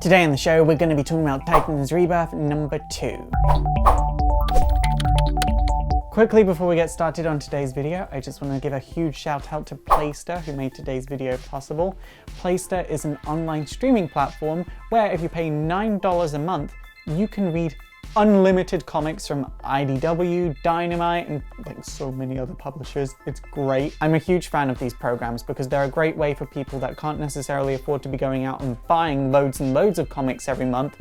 Today on the show, we're going to be talking about Titans Rebirth number 2. Quickly before we get started on today's video, I just want to give a huge shout out to Playster, who made today's video possible. Playster is an online streaming platform where if you pay $9 a month, you can read unlimited comics from IDW, Dynamite, and like so many other publishers. It's great. I'm a huge fan of these programs because they're a great way for people that can't necessarily afford to be going out and buying loads and loads of comics every month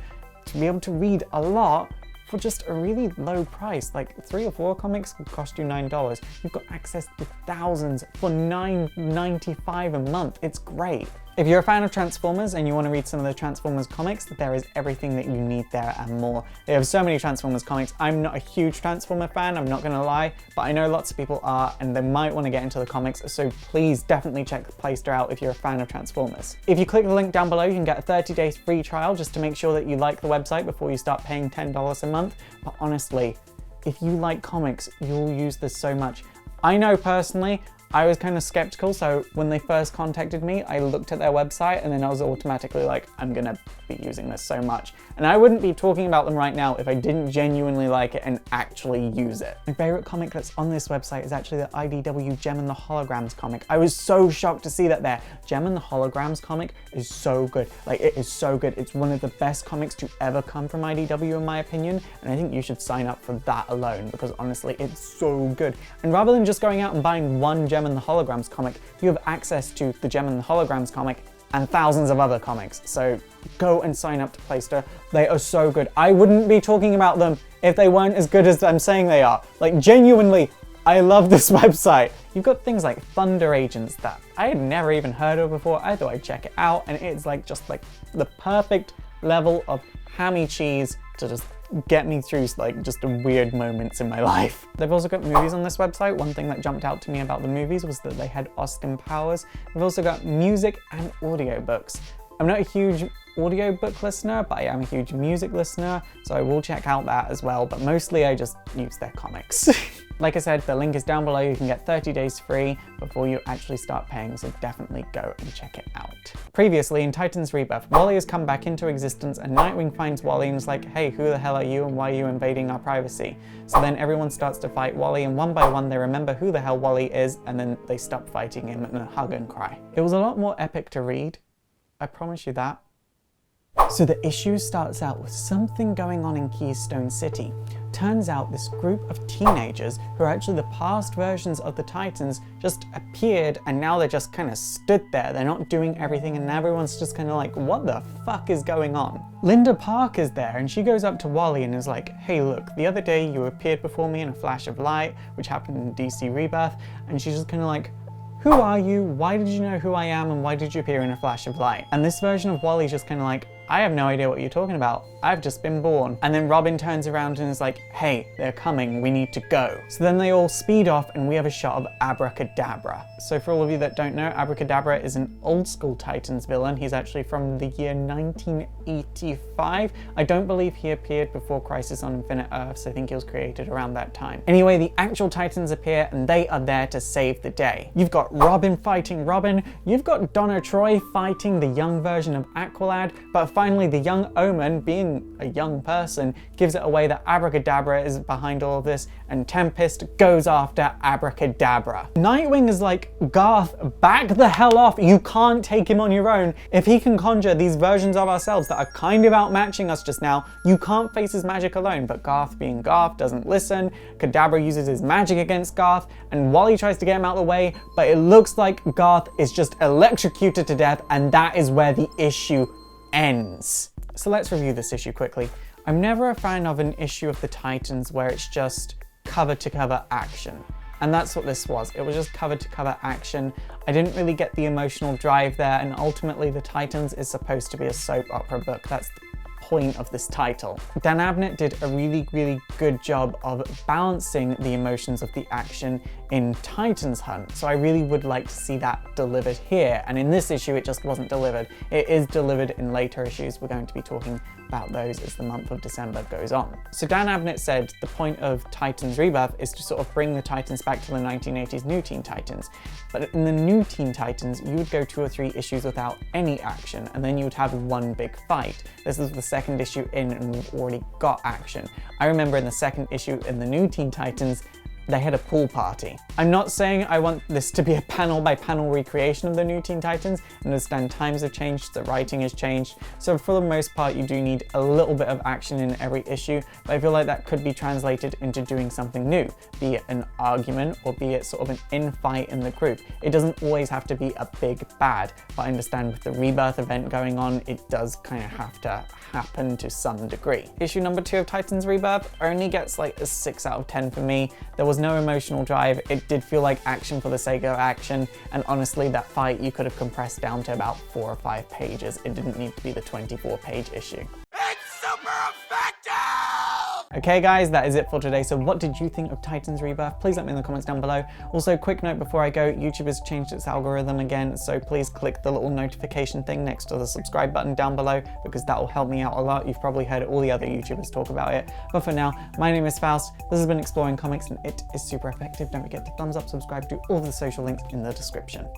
to be able to read a lot for just a really low price. Like 3 or 4 comics could cost you $9. You've got access to thousands for $9.95 a month. It's great. If you're a fan of Transformers and you want to read some of the Transformers comics, there is everything that you need there and more. They have so many Transformers comics. I'm not a huge Transformer fan, I'm not gonna lie, but I know lots of people are and they might want to get into the comics, so please definitely check Playster out if you're a fan of Transformers. If you click the link down below, you can get a 30 days free trial just to make sure that you like the website before you start paying $10 a month. But honestly, if you like comics, you'll use this so much. I know personally, I was kind of skeptical, so when they first contacted me, I looked at their website and then I was automatically like, I'm gonna be using this so much. And I wouldn't be talking about them right now if I didn't genuinely like it and actually use it. My favorite comic that's on this website is actually the IDW Gem and the Holograms comic. I was so shocked to see that there. Gem and the Holograms comic is so good. Like, it is so good. It's one of the best comics to ever come from IDW in my opinion, and I think you should sign up for that alone because honestly, it's so good. And rather than just going out and buying one Gem and the Holograms comic, you have access to the Gem and the Holograms comic and thousands of other comics. So go and sign up to Playster. They are so good. I wouldn't be talking about them if they weren't as good as I'm saying they are. Like, genuinely, I love this website. You've got things like Thunder Agents that I had never even heard of before. I thought I'd check it out, and it's like just like the perfect level of hammy cheese to just get me through like just the weird moments in my life. They've also got movies on this website. One thing that jumped out to me about the movies was that they had Austin Powers. They've also got music and audiobooks. I'm not a huge audiobook listener, but I am a huge music listener, so I will check out that as well, but mostly I just use their comics. Like I said, the link is down below. You can get 30 days free before you actually start paying, so definitely go and check it out. Previously, in Titans Rebirth, Wally has come back into existence and Nightwing finds Wally and is like, hey, who the hell are you and why are you invading our privacy? So then everyone starts to fight Wally, and one by one they remember who the hell Wally is, and then they stop fighting him and hug and cry. It was a lot more epic to read, I promise you that. So the issue starts out with something going on in Keystone City. Turns out this group of teenagers, who are actually the past versions of the Titans, just appeared and now they're just kind of stood there. They're not doing everything and everyone's just kind of like, what the fuck is going on? Linda Park is there and she goes up to Wally and is like, hey look, the other day you appeared before me in a flash of light, which happened in DC Rebirth, and she's just kind of like, who are you? Why did you know who I am? And why did you appear in a flash of light? And this version of Wally's just kind of like, I have no idea what you're talking about. I've just been born. And then Robin turns around and is like, hey, they're coming, we need to go. So then they all speed off and we have a shot of Abracadabra. So for all of you that don't know, Abracadabra is an old school Titans villain. He's actually from the year 1985. I don't believe he appeared before Crisis on Infinite Earths. I think he was created around that time. Anyway, the actual Titans appear and they are there to save the day. You've got Robin fighting Robin. You've got Donna Troy fighting the young version of Aqualad, but finally the young Omen, being a young person, gives it away that Abracadabra is behind all of this, and Tempest goes after Abracadabra. Nightwing is like, Garth, back the hell off, you can't take him on your own. If he can conjure these versions of ourselves that are kind of outmatching us just now, you can't face his magic alone. But Garth, being Garth, doesn't listen. Kadabra uses his magic against Garth, and Wally tries to get him out of the way, but it looks like Garth is just electrocuted to death, and that is where the issue ends. So let's review this issue quickly. I'm never a fan of an issue of the Titans where it's just cover to cover action. And that's what this was. It was just cover to cover action. I didn't really get the emotional drive there, and ultimately the Titans is supposed to be a soap opera book. That's the point of this title. Dan Abnett did a really good job of balancing the emotions of the action in Titans Hunt, so I really would like to see that delivered here, and in this issue it just wasn't delivered. It is delivered in later issues. We're going to be talking about those as the month of December goes on. So Dan Abnett said the point of Titans Rebirth is to sort of bring the Titans back to the 1980s New Teen Titans. But in the New Teen Titans, you would go 2 or 3 issues without any action, and then you would have one big fight. This is the second issue in, and we've already got action. I remember in the second issue in the New Teen Titans, they had a pool party. I'm not saying I want this to be a panel by panel recreation of the New Teen Titans. I understand times have changed, the writing has changed, so for the most part you do need a little bit of action in every issue, but I feel like that could be translated into doing something new, be it an argument or be it sort of an infight in the group. It doesn't always have to be a big bad, but I understand with the Rebirth event going on, it does kind of have to happen to some degree. Issue number 2 of Titans Rebirth only gets like a 6 out of 10 for me. There was no emotional drive. It did feel like action for the sake of action, and honestly that fight you could have compressed down to about 4 or 5 pages. It didn't need to be the 24-page issue. It's super effective! Okay guys, that is it for today. So what did you think of Titans Rebirth? Please let me in the comments down below. Also, quick note before I go, YouTube has changed its algorithm again, so please click the little notification thing next to the subscribe button down below, because that will help me out a lot. You've probably heard all the other YouTubers talk about it. But for now, my name is Faust. This has been Exploring Comics, and it is super effective. Don't forget to thumbs up, subscribe, do all the social links in the description.